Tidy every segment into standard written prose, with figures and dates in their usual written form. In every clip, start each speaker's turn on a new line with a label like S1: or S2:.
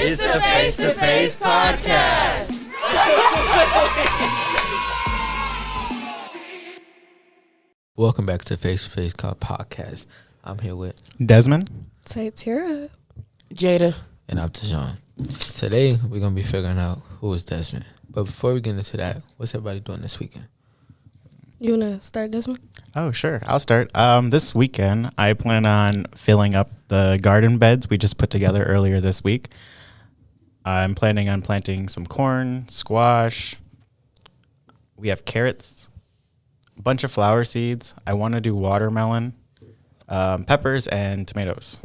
S1: It's the Face to Face Podcast.
S2: Welcome back to Face to Face Podcast. I'm here with
S3: Dezmen,
S4: Sytaria, Jada,
S2: and I'm Tahjon. Today we're gonna be figuring out who is Dezmen. But before we get into that, what's everybody doing this weekend?
S4: you wanna start this one?
S3: Oh, sure. I'll start. This weekend, I plan on filling up the garden beds we just put together earlier this week. I'm planning on planting some corn, squash. We have carrots, a bunch of flower seeds. I want to do watermelon, peppers, and tomatoes.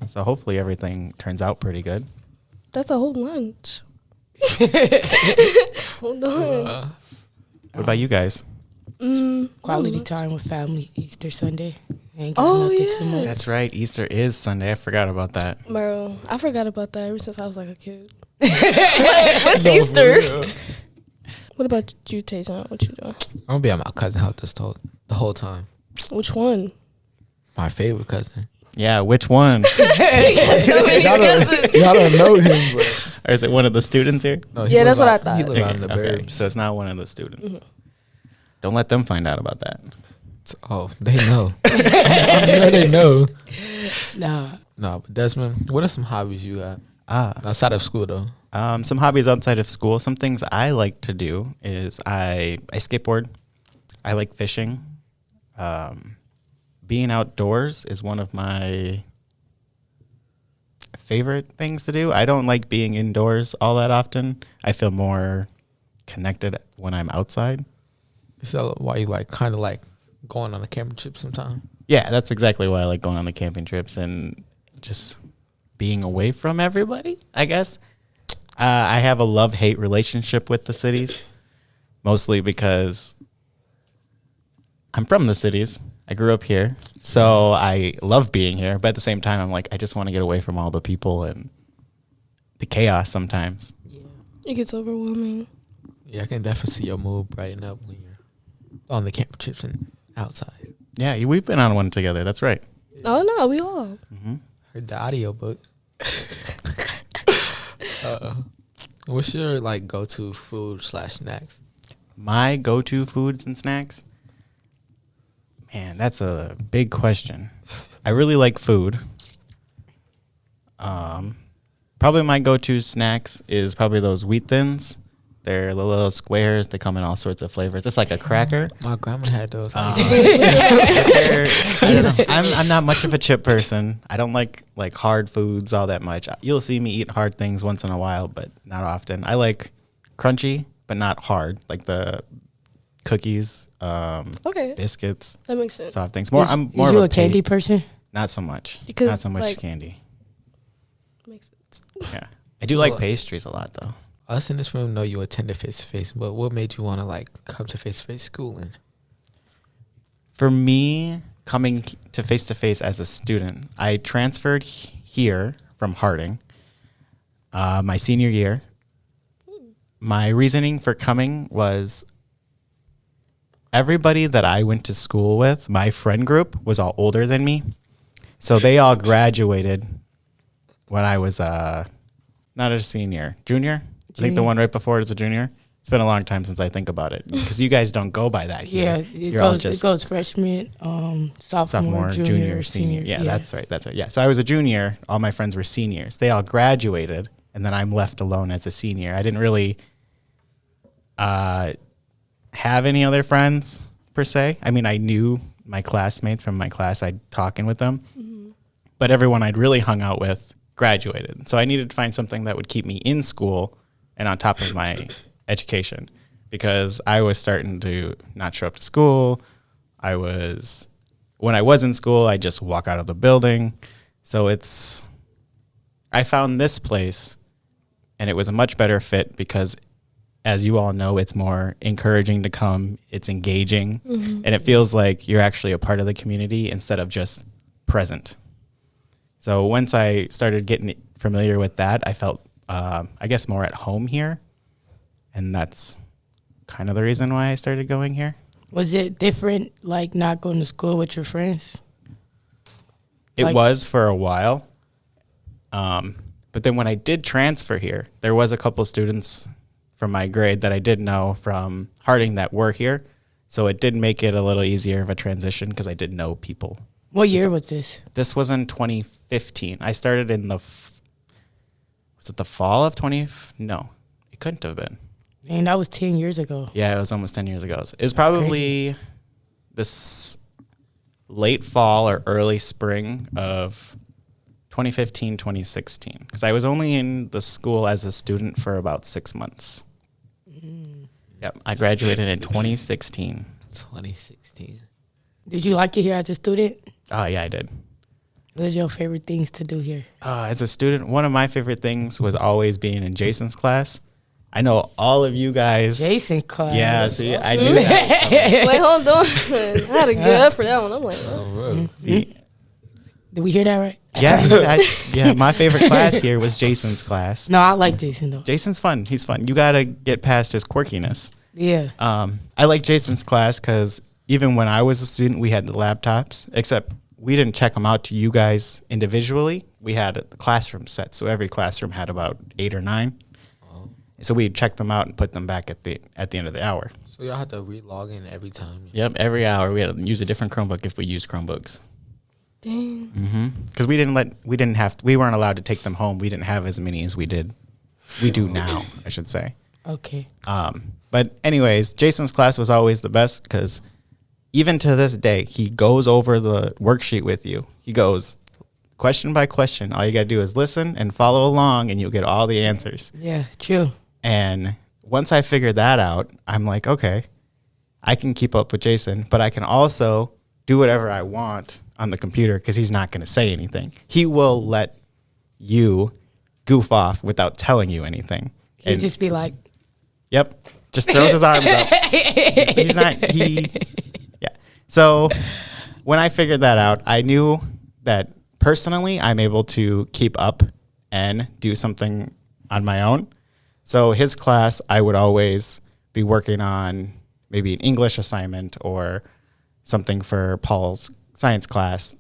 S3: So hopefully everything turns out pretty good.
S4: That's a whole lunch. Hold on.
S3: What about you guys?
S5: Quality time with family, Easter Sunday. Ain't got nothing too much.
S3: That's right. Easter is Sunday. I forgot about that.
S4: Bro, I forgot about that ever since I was like a kid. What's Easter? What about you, Tahjon? What you doing?
S2: I'm gonna be at my cousin's house the whole time.
S4: Which one?
S2: My favorite cousin.
S3: Yeah, which one?
S4: So many cousins.
S2: Y'all don't know him, but
S3: Or is it one of the students here?
S2: no,
S4: Yeah, that's what I thought.
S2: He live out in the
S3: Okay,
S2: burbs.
S3: so it's not one of the students. Don't let them find out about that.
S2: Oh, they know. I'm sure they know.
S5: Nah.
S2: No, but Dezmen, what are some hobbies you got outside of school though?
S3: Some hobbies outside of school. Some things I like to do is I skateboard. I like fishing. Being outdoors is one of my favorite things to do. I don't like being indoors all that often. I feel more connected when I'm outside.
S2: So why you kind of going on a camping trip sometime?
S3: Yeah, that's exactly why I like going on the camping trips and just being away from everybody, I guess. I have a love-hate relationship with the cities, mostly because I'm from the cities. I grew up here, so I love being here. But at the same time, I'm like, I just want to get away from all the people and the chaos sometimes.
S5: Yeah.
S4: It gets overwhelming.
S2: Yeah, I can definitely see your mood brighten up when you're on the camping trips and outside.
S3: Yeah, we've been on one together. That's right.
S4: Oh, no, we all.
S2: Heard the audiobook. What's your go-to food/snacks?
S3: My go-to foods and snacks? Man, that's a big question. I really like food. Probably my go-to snacks is probably those wheat thins. They're the little squares. They come in all sorts of flavors. It's like a cracker.
S2: My grandma had those.
S3: I don't know. I'm not much of a chip person. I don't like hard foods all that much. You'll see me eat hard things once in a while, but not often. I like crunchy, but not hard, like the cookies,
S4: Okay,
S3: biscuits,
S4: that makes sense.
S3: soft things.
S5: Is
S3: More
S5: you
S3: of
S5: a candy person?
S3: Not so much.
S4: Because,
S3: Not so much candy.
S4: Makes sense.
S3: Yeah, I do like pastries a lot though.
S2: Us in this room know you attended face-to-face, but what made you want to come to face-to-face schooling?
S3: For me, coming to face as a student, I transferred here from Harding my senior year. My reasoning for coming was everybody that I went to school with, my friend group, was all older than me. So they all graduated when I was not a senior, junior. I think the one right before is a junior. It's been a long time since I think about it because you guys don't go by that here.
S5: Yeah, it goes freshman, sophomore, junior, senior.
S3: Yeah, that's right. Yeah, so I was a junior. All my friends were seniors. They all graduated, and then I'm left alone as a senior. I didn't really have any other friends per se. I mean, I knew my classmates from my class. I'd talking with them, but everyone I'd really hung out with graduated. So I needed to find something that would keep me in school and on top of my education, because I was starting to not show up to school. When I was in school, I just walk out of the building. So I found this place, and it was a much better fit because, as you all know, it's more encouraging to come. It's engaging, and it feels like you're actually a part of the community instead of just present. So once I started getting familiar with that, I felt, I guess, more at home here. And that's kind of the reason why I started going here.
S5: Was it different, not going to school with your friends?
S3: It was for a while. But then when I did transfer here, there was a couple students from my grade that I did know from Harding that were here. So it did make it a little easier of a transition because I did know people.
S5: What year was this?
S3: This was in 2015. I started in was it the fall of 20? No, it couldn't have been.
S5: Man, that was 10 years ago.
S3: Yeah, it was almost 10 years ago. It was probably this late fall or early spring of 2015, 2016. Because I was only in the school as a student for about 6 months. Yep, I graduated in 2016.
S2: 2016.
S5: Did you like it here as a student?
S3: Oh, yeah, I did.
S5: What was your favorite things to do here?
S3: As a student, one of my favorite things was always being in Jason's class. I know all of you guys.
S5: Jason class.
S3: Yeah, see, I knew that.
S4: Wait, hold on. I had a good for that one. I'm like,
S3: See,
S5: Did we hear that right?
S3: yeah, my favorite class here was Jason's class.
S5: No, I like Jason though.
S3: Jason's fun. He's fun. You got to get past his quirkiness.
S5: Yeah.
S3: I like Jason's class because even when I was a student, we had the laptops, except we didn't check them out to you guys individually. We had the classroom set, so every classroom had about 8 or 9. So we'd check them out and put them back at the end of the hour.
S2: So y'all had to re-log in every time?
S3: Yep, every hour we had to use a different Chromebook if we used Chromebooks.
S4: dang.
S3: Because we weren't allowed to take them home. We didn't have as many as we do now, I should say.
S5: Okay.
S3: But anyways, Jason's class was always the best because even to this day, he goes over the worksheet with you. He goes question by question. All you got to do is listen and follow along and you'll get all the answers.
S5: Yeah, true.
S3: And once I figured that out, I'm like, okay, I can keep up with Jason, but I can also do whatever I want on the computer because he's not going to say anything. He will let you goof off without telling you anything.
S5: He'd just be like,
S3: yep, just throws his arms up. Yeah. So when I figured that out, I knew that personally I'm able to keep up and do something on my own. So his class, I would always be working on maybe an English assignment or something for Paul's science class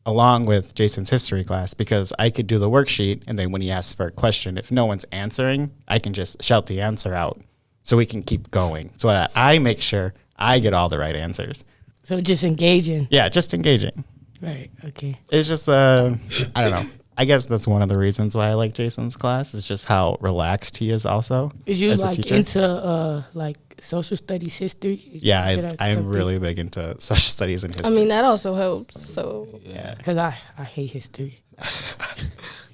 S3: along with Jason's history class because I could do the worksheet and then when he asks for a question, if no one's answering, I can just shout the answer out so we can keep going so that I make sure I get all the right answers.
S5: so just engaging.
S3: Yeah, just engaging.
S5: Right, okay.
S3: It's just, I don't know. I guess that's one of the reasons why I like Jason's class is just how relaxed he is also.
S5: Is you
S3: as a
S5: like
S3: teacher.
S5: into like social studies, history?
S3: Yeah, I'm really big into social studies and
S4: I
S3: history.
S4: mean, that also helps. So
S3: Yeah.
S5: Because I hate history.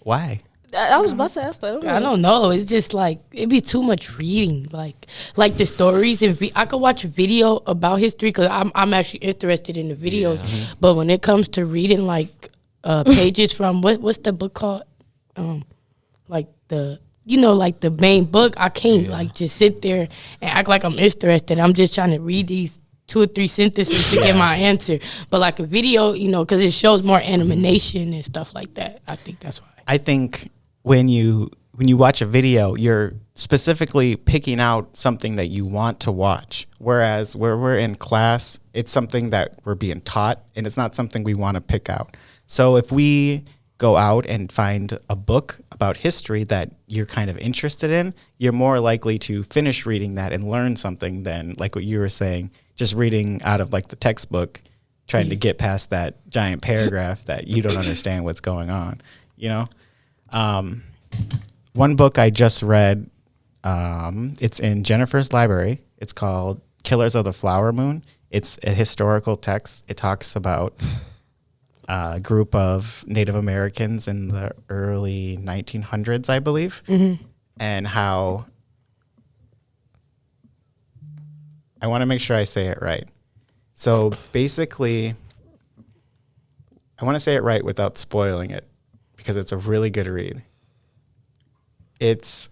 S3: Why?
S4: I was about to ask that.
S5: I don't know. It's just like it'd be too much reading, like the stories. And I could watch a video about history because I'm actually interested in the videos.
S2: Yeah.
S5: But when it comes to reading like pages from what's the book called? Like the like the main book. I can't like just sit there and act like I'm interested. I'm just trying to read these 2 or 3 sentences to get my answer. But like a video, because it shows more animation and stuff like that. I think that's why.
S3: I think when you watch a video, you're specifically picking out something that you want to watch. Whereas where we're in class, it's something that we're being taught, and it's not something we want to pick out. So if we go out and find a book about history that you're kind of interested in, you're more likely to finish reading that and learn something than, like what you were saying, just reading out of like the textbook, trying to get past that giant paragraph that you don't understand what's going on, One book I just read, it's in Jennifer's library. It's called Killers of the Flower Moon. It's a historical text. It talks about a group of Native Americans in the early 1900s, I believe, and how, I want to make sure I say it right. So basically, I want to say it right without spoiling it because it's a really good read. It's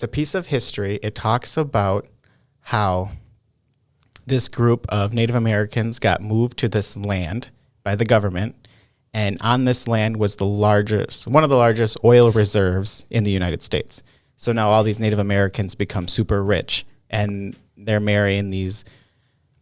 S3: a piece of history. It talks about how this group of Native Americans got moved to this land by the government, and on this land was one of the largest oil reserves in the United States. So now all these Native Americans become super rich, and they're marrying these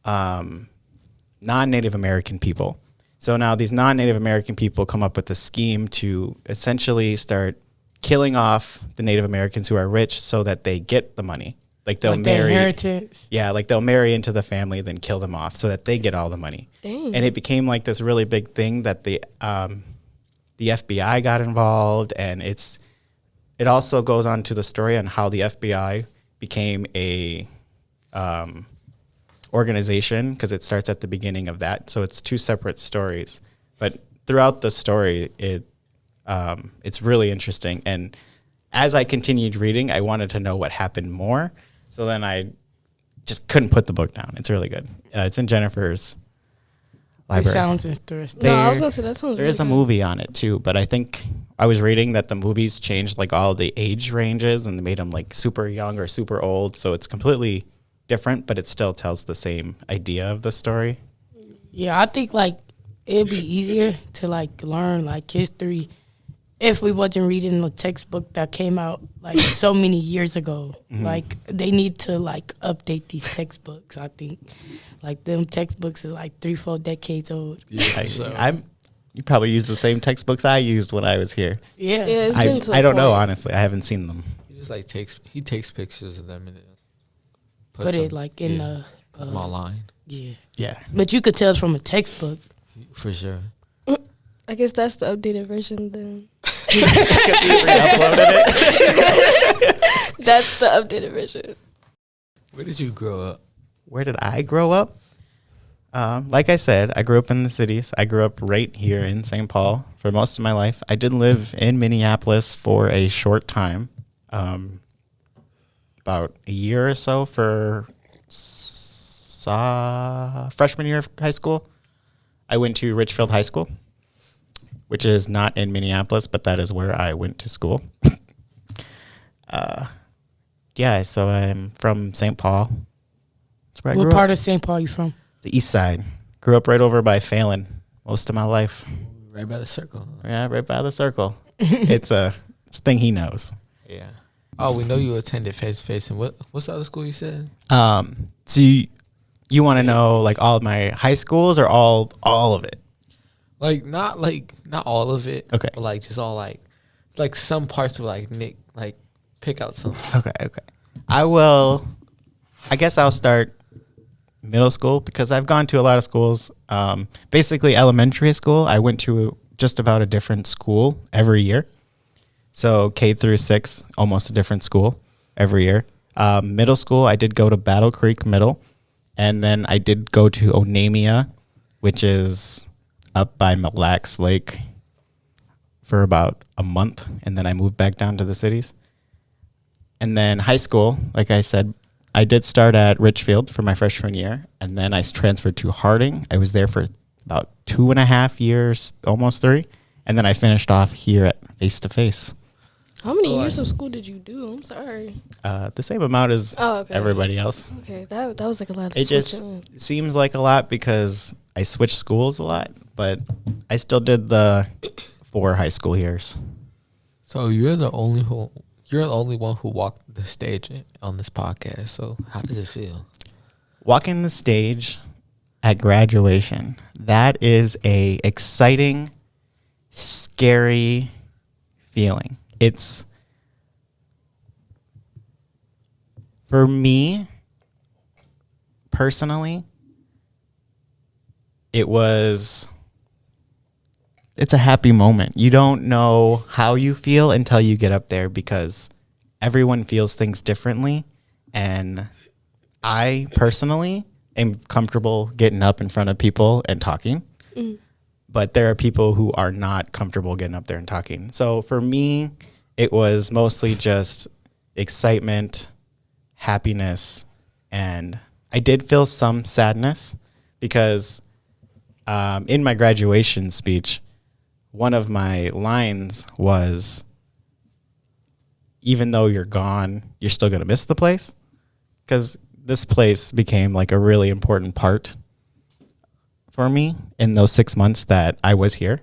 S3: non-Native American people. So now these non-Native American people come up with a scheme to essentially start killing off the Native Americans who are rich so that they get the money. Like they'll
S5: Like their
S3: marry.
S5: inheritance.
S3: Yeah, like they'll marry into the family, then kill them off so that they get all the money.
S4: Dang.
S3: And it became like this really big thing that the FBI got involved, and it also goes on to the story on how the FBI became a organization, because it starts at the beginning of that. So it's two separate stories, but throughout the story, it's really interesting. And as I continued reading, I wanted to know what happened more. So then I just couldn't put the book down. It's really good. It's in Jennifer's
S5: It
S3: library.
S5: sounds interesting.
S4: No, I was gonna say that sounds.
S3: There is a
S4: really good.
S3: movie on it too, but I think I was reading that the movies changed like all the age ranges and they made them like super young or super old. So it's completely different, but it still tells the same idea of the story.
S5: Yeah, I think like it'd be easier to like learn like history if we wasn't reading the textbook that came out like so many years ago. Like they need to like update these textbooks. I think like them textbooks are like 3-4 decades old.
S3: You probably use the same textbooks I used when I was here.
S5: Yeah,
S4: Yeah, it's getting to a
S3: I don't know,
S4: point.
S3: honestly. I haven't seen them.
S2: He just like takes pictures of them and then
S5: put it like in the
S2: puts them online
S5: yeah.
S3: Yeah.
S5: But you could tell it's from a textbook.
S2: for sure.
S4: I guess that's the updated version then.
S3: Because he re-uploaded it.
S4: That's the updated version.
S2: Where did you grow up?
S3: Where did I grow up? Like I said, I grew up in the cities. I grew up right here in St. Paul for most of my life. I did live in Minneapolis for a short time, about a year or so for freshman year of high school. I went to Richfield High School, which is not in Minneapolis, but that is where I went to school. Yeah, so I'm from St. Paul. That's where I
S5: What
S3: grew
S5: part
S3: up.
S5: of St. Paul you from?
S3: The east side. Grew up right over by Phelan most of my life.
S2: Right by the circle.
S3: Yeah, right by the circle. It's a thing he knows.
S2: Yeah. Oh, we know you attended face to face. And what's the other school you said?
S3: So you want to know like all of my high schools or all of it?
S2: Not all of it.
S3: Okay.
S2: But like just all like some parts of like Nick, like pick out something.
S3: Okay. I guess I'll start middle school because I've gone to a lot of schools. Basically elementary school, I went to just about a different school every year. So K through 6, almost a different school every year. Middle school, I did go to Battle Creek Middle. And then I did go to Onamia, which is up by Mille Lacs Lake, for about a month. And then I moved back down to the cities. And then high school, like I said, I did start at Richfield for my freshman year. And then I transferred to Harding. I was there for about 2.5 years, almost 3. And then I finished off here at Face to Face.
S4: How many years of school did you do? I'm sorry.
S3: The same amount as everybody else.
S4: Okay, that was like a lot of
S3: It just
S4: switching.
S3: seems like a lot because I switched schools a lot, but I still did the 4 high school years.
S2: So you're the only one who walked the stage on this podcast. So how does it feel?
S3: Walking the stage at graduation, that is a exciting, scary feeling. It's, for me, personally, it's a happy moment. You don't know how you feel until you get up there because everyone feels things differently. And I personally am comfortable getting up in front of people and talking. But there are people who are not comfortable getting up there and talking. So for me, it was mostly just excitement, happiness, and I did feel some sadness because in my graduation speech, one of my lines was, even though you're gone, you're still going to miss the place. Because this place became like a really important part for me in those 6 months that I was here.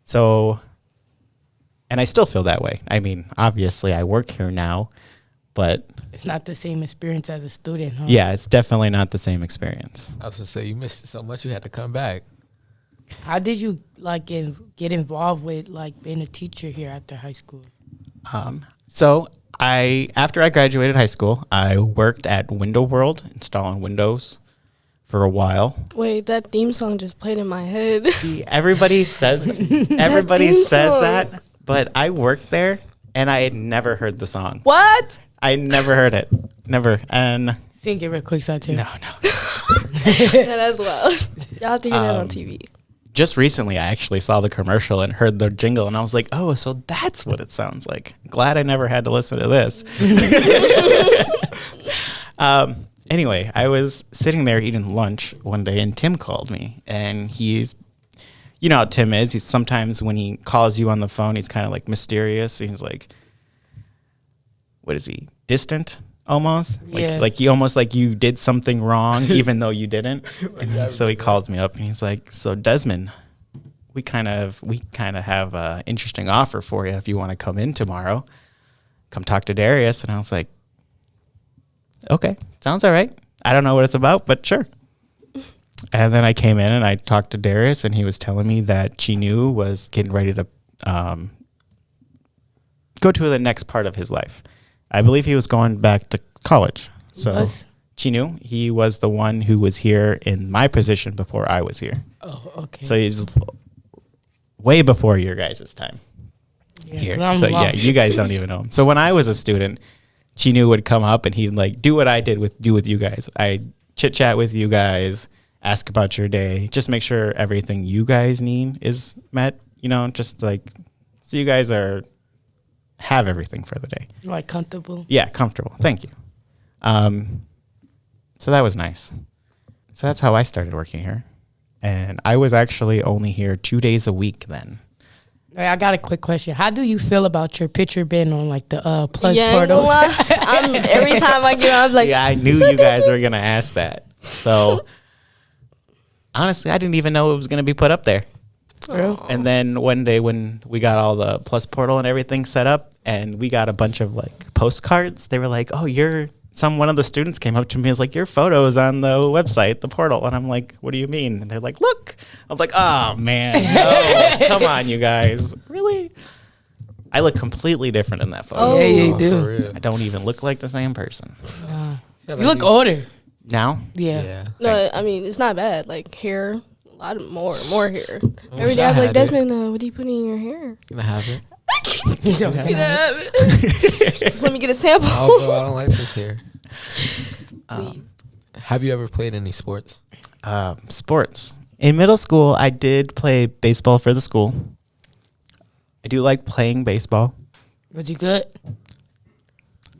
S3: So, and I still feel that way. I mean, obviously I work here now, but
S5: It's not the same experience as a student, huh?
S3: yeah, it's definitely not the same experience.
S2: I was gonna say you missed it so much you had to come back.
S5: How did you like get involved with like being a teacher here after high school?
S3: So after I graduated high school, I worked at Window World installing windows for a while.
S4: Wait, that theme song just played in my head.
S3: See, everybody says that, but I worked there and I had never heard the song.
S4: What?
S3: I never heard it. Never. And
S5: Sing it real quick, Sytaria.
S3: no.
S4: That as well. Y'all have to hear that on TV.
S3: Just recently, I actually saw the commercial and heard the jingle, and I was like, oh, so that's what it sounds like. Glad I never had to listen to this. Anyway, I was sitting there eating lunch one day, and Tim called me, and he's, you know how Tim is. He's sometimes when he calls you on the phone, he's kind of like mysterious. He's like, what is he, distant? Almost like you almost like you did something wrong even though you didn't. And so he calls me up and he's like, so Dezmen, we kind of have a interesting offer for you if you want to come in tomorrow, come talk to Darius. And I was like, okay, sounds all right. I don't know what it's about, but sure. And then I came in and I talked to Darius and he was telling me that Chinu was getting ready to go to the next part of his life. I believe he was going back to college. So Chinu, he was the one who was here in my position before I was here.
S5: Oh, okay.
S3: So he's way before your guys' time here. So yeah, you guys don't even know him. So when I was a student, Chinu would come up and he'd like do what I did with you guys. I'd chit chat with you guys, ask about your day, just make sure everything you guys need is met, you know, just like so you guys have everything for the day.
S5: Like comfortable?
S3: Yeah, comfortable. Thank you. So that was nice. So that's how I started working here. And I was actually only here 2 days a week then.
S5: I got a quick question. How do you feel about your picture being on like the plus portals?
S4: Every time I get on, I'm like,
S3: yeah, I knew you guys were going to ask that. So honestly, I didn't even know it was going to be put up there. And then one day when we got all the plus portal and everything set up and we got a bunch of like postcards, they were like, oh, one of the students came up to me and was like, your photo is on the website, the portal. And I'm like, what do you mean? And they're like, look. I'm like, oh man, no, come on, you guys. Really? I look completely different in that photo.
S5: Oh, yeah, you do.
S3: I don't even look like the same person.
S5: You look older.
S3: Now?
S5: Yeah.
S4: No, I mean, it's not bad. Like hair. A lot more hair. Every day I'm like, Dezmen, what are you putting in your hair?
S2: Can I have it?
S4: Just let me get a sample.
S2: Oh, bro, I don't like this hair. Have you ever played any sports?
S3: Sports. In middle school, I did play baseball for the school. I do like playing baseball.
S5: Was you good?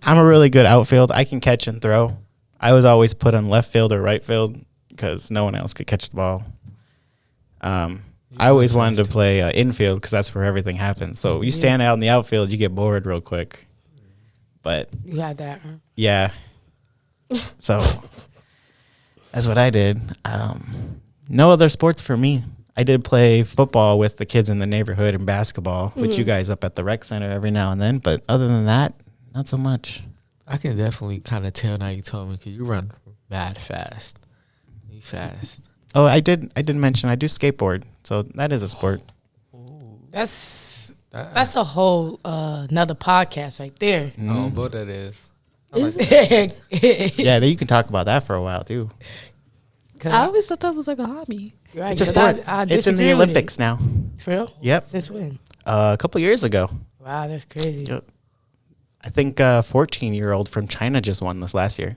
S3: I'm a really good outfield. I can catch and throw. I was always put on left field or right field because no one else could catch the ball. I always wanted to play infield because that's where everything happens. So you stand out in the outfield, you get bored real quick. But
S5: you had that, huh?
S3: Yeah. So that's what I did. No other sports for me. I did play football with the kids in the neighborhood and basketball with you guys up at the rec center every now and then. But other than that, not so much.
S2: I can definitely kind of tell now you told me because you run mad fast. You fast.
S3: Oh, I did mention I do skateboard, so that is a sport.
S5: That's a whole another podcast right there.
S2: Oh, but that is.
S3: Yeah, you can talk about that for a while too.
S4: I always thought that was like a hobby.
S5: Right,
S3: it's a sport. It's in the Olympics now.
S5: For real?
S3: Yep.
S5: Since when?
S3: A couple years ago.
S5: Wow, that's crazy.
S3: Yep. I think a 14-year-old from China just won this last year.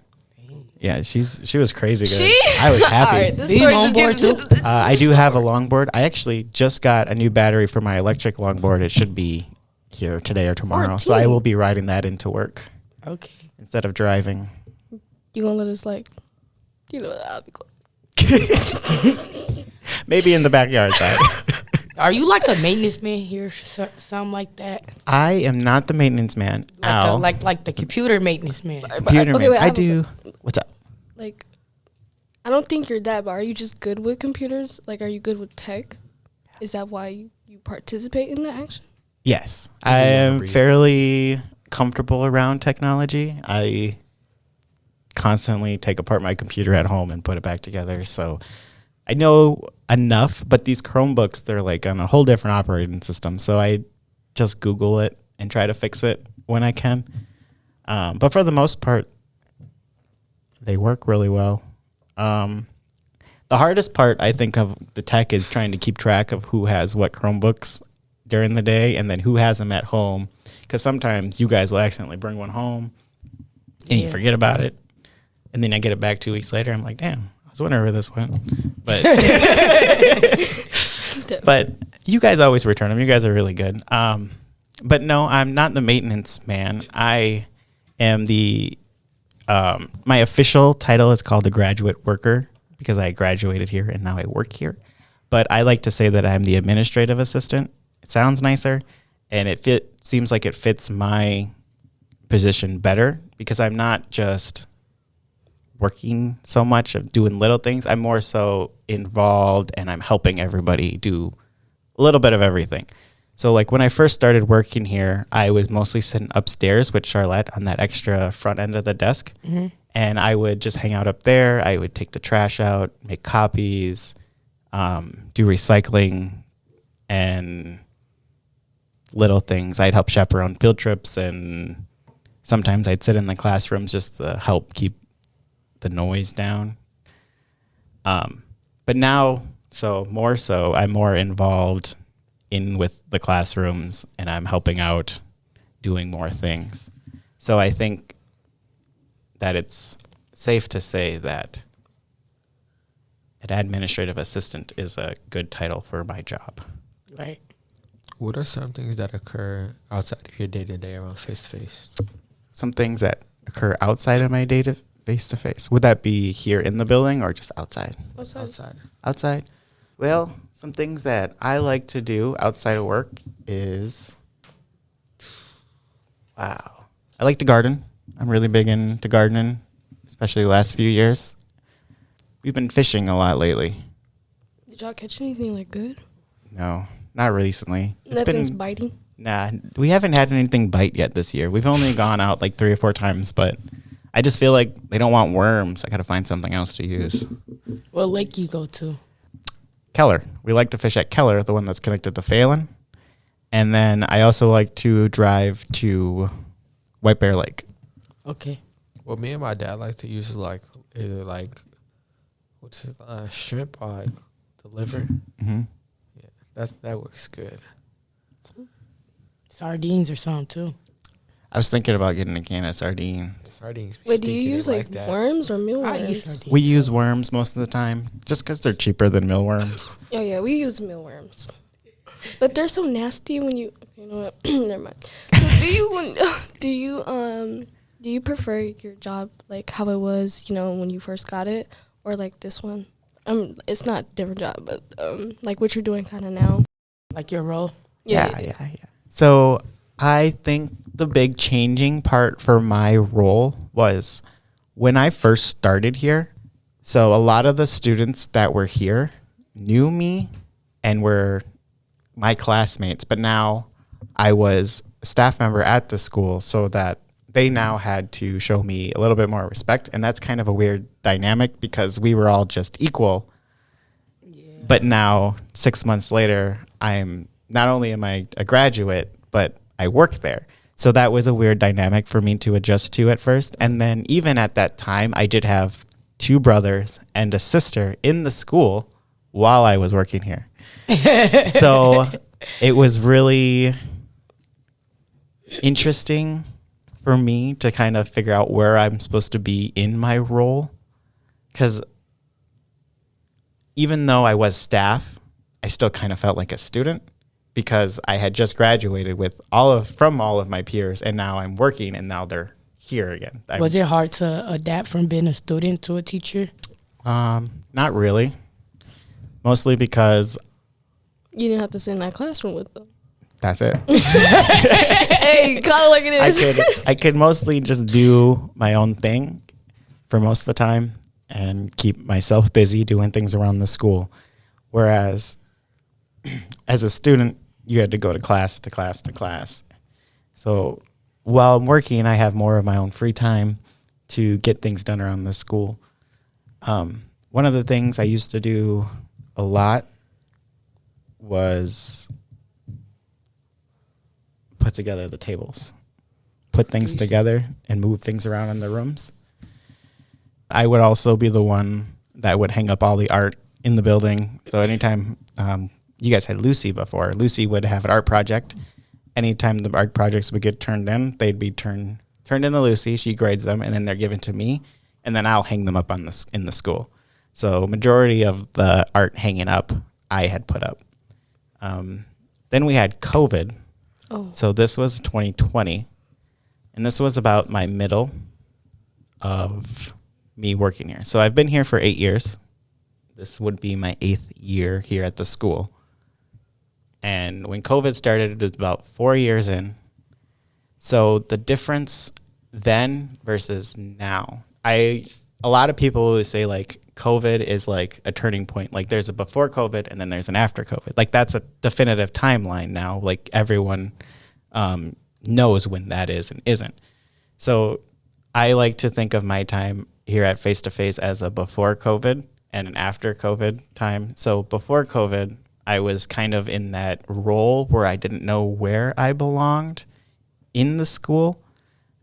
S3: Yeah, she was crazy good. I was happy.
S4: All right, this story just gets
S3: I do have a longboard. I actually just got a new battery for my electric longboard. It should be here today or tomorrow.
S4: 14.
S3: So I will be riding that into work.
S5: Okay.
S3: Instead of driving.
S4: You gonna let us like, I'll be cool.
S3: Maybe in the backyard side.
S5: Are you like a maintenance man here, something like that?
S3: I am not the maintenance man.
S5: Like the computer maintenance man.
S3: Computer man.
S4: Wait,
S3: I do. What's up?
S4: Like, I don't think you're that, but are you just good with computers? Like, are you good with tech? Is that why you participate in the action?
S3: Yes. I am fairly comfortable around technology. I constantly take apart my computer at home and put it back together. So I know enough, but these Chromebooks, they're like on a whole different operating system. So I just Google it and try to fix it when I can. But for the most part, they work really well. The hardest part, I think, of the tech is trying to keep track of who has what Chromebooks during the day and then who has them at home. Because sometimes you guys will accidentally bring one home and you forget about it. And then I get it back 2 weeks later. I'm like, damn, I was wondering where this went. But but you guys always return them. You guys are really good. But no, I'm not the maintenance man. I am my official title is called the graduate worker because I graduated here and now I work here. But I like to say that I'm the administrative assistant. It sounds nicer, and it seems like it fits my position better because I'm not just working so much of doing little things. I'm more so involved, and I'm helping everybody do a little bit of everything. So like when I first started working here, I was mostly sitting upstairs with Charlotte on that extra front end of the desk. Mm-hmm. And I would just hang out up there. I would take the trash out, make copies, do recycling, and little things. I'd help chaperone field trips, and sometimes I'd sit in the classrooms just to help keep the noise down. But now, I'm more involved with the classrooms, and I'm helping out doing more things. So I think that it's safe to say that an administrative assistant is a good title for my job.
S5: Right.
S2: What are some things that occur outside of your day-to-day around face-to-face?
S3: Some things that occur outside of my day to face-to-face. Would that be here in the building or just outside? Outside. Well, some things that I like to do outside of work is, I like to garden. I'm really big into gardening, especially the last few years. We've been fishing a lot lately.
S4: Did y'all catch anything like good?
S3: No, not recently.
S4: Nothing's biting?
S3: Nah, we haven't had anything bite yet this year. We've only gone out like 3 or 4 times, but I just feel like they don't want worms. I got to find something else to use.
S5: What lake you go to?
S3: Keller. We like to fish at Keller, the one that's connected to Phelan. And then I also like to drive to White Bear Lake.
S5: Okay.
S2: What me and my dad like to use is like either like shrimp or like the liver.
S3: Mm-hmm.
S2: Yeah, that works good.
S5: Sardines or something too.
S3: I was thinking about getting a can of sardines.
S2: Sardines.
S4: Wait, do you use like worms or mealworms?
S5: I use sardines.
S3: We use worms most of the time, just because they're cheaper than mealworms.
S4: Oh yeah, we use mealworms, but they're so nasty when you. You know what? Never mind. So do you prefer your job like how it was, when you first got it, or like this one? It's not a different job, but like what you're doing kind of now.
S5: Like your role?
S3: Yeah. So I think the big changing part for my role was when I first started here. So a lot of the students that were here knew me and were my classmates, but now I was a staff member at the school, so that they now had to show me a little bit more respect. And that's kind of a weird dynamic because we were all just equal. Yeah. But now 6 months later, not only am I a graduate, but I work there. So that was a weird dynamic for me to adjust to at first. And then even at that time, I did have 2 brothers and a sister in the school while I was working here. So it was really interesting for me to kind of figure out where I'm supposed to be in my role. Because even though I was staff, I still kind of felt like a student because I had just graduated from all of my peers, and now I'm working, and now they're here again.
S5: Was it hard to adapt from being a student to a teacher?
S3: Not really. Mostly because
S4: you didn't have to sit in that classroom with them.
S3: That's it.
S4: Hey, call it like it is.
S3: I could mostly just do my own thing for most of the time and keep myself busy doing things around the school. Whereas as a student, you had to go to class to class to class. So while I'm working, I have more of my own free time to get things done around the school. One one of the things I used to do a lot was put together the tables, put things together and move things around in the rooms. I would also be the one that would hang up all the art in the building. So anytime you guys had Lucy before, Lucy would have an art project. Anytime the art projects would get turned in, they'd be turned into Lucy. She grades them, and then they're given to me, and then I'll hang them up in the school. So majority of the art hanging up, I had put up. Then we had COVID.
S4: Oh.
S3: So this was 2020, and this was about my middle of me working here. So I've been here for 8 years. This would be my 8th year here at the school. And when COVID started, it was about 4 years in. So the difference then versus now, a lot of people will say like COVID is like a turning point. Like there's a before COVID and then there's an after COVID. Like that's a definitive timeline now. Like everyone knows when that is and isn't. So I like to think of my time here at Face to Face as a before COVID and an after COVID time. So before COVID, I was kind of in that role where I didn't know where I belonged in the school,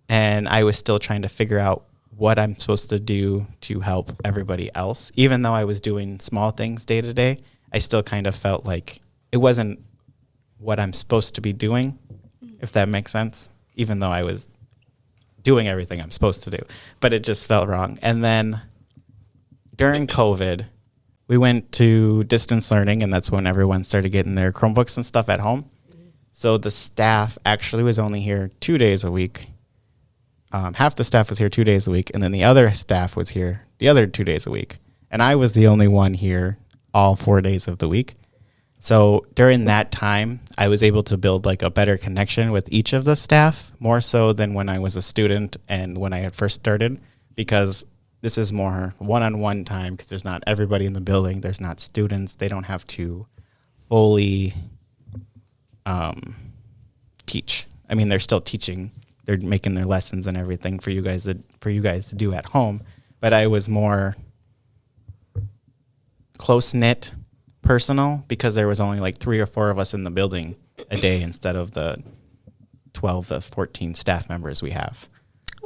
S3: and I was still trying to figure out what I'm supposed to do to help everybody else. Even though I was doing small things day to day, I still kind of felt like it wasn't what I'm supposed to be doing, if that makes sense, even though I was doing everything I'm supposed to do, but it just felt wrong. And then during COVID, we went to distance learning, and that's when everyone started getting their Chromebooks and stuff at home. So the staff actually was only here 2 days a week. Half the staff was here 2 days a week, and then the other staff was here the other 2 days a week. And I was the only one here all 4 days of the week. So during that time, I was able to build like a better connection with each of the staff, more so than when I was a student and when I had first started, because this is more one-on-one time because there's not everybody in the building. There's not students. They don't have to fully teach. I mean, they're still teaching. They're making their lessons and everything for you guys to do at home. But I was more close-knit, personal, because there was only like 3 or 4 of us in the building a day instead of the 12 to 14 staff members we have.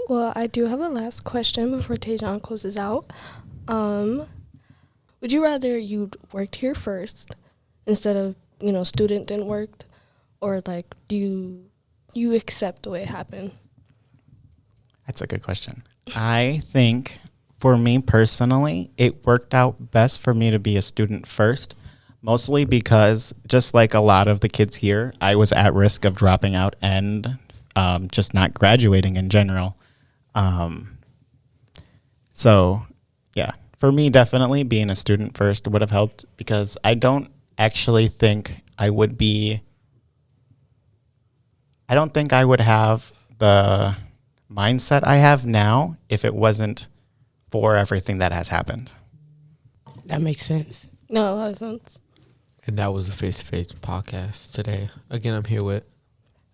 S4: Well, I do have a last question before Tahjon closes out. Would you rather you'd worked here first instead of, student then worked? Or, like, do you accept the way it happened?
S3: That's a good question. I think, for me personally, it worked out best for me to be a student first, mostly because, just like a lot of the kids here, I was at risk of dropping out and just not graduating in general. So yeah, for me, definitely being a student first would have helped, because I don't actually think I would have the mindset I have now if it wasn't for everything that has happened.
S5: That makes sense.
S4: No, a lot of sense.
S2: And that was the Face to Face podcast today. Again, I'm here with.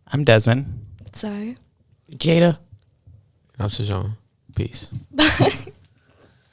S3: I'm Dezmen.
S4: Sorry.
S5: Jada.
S2: I'm Tahjon. Peace.
S4: Bye.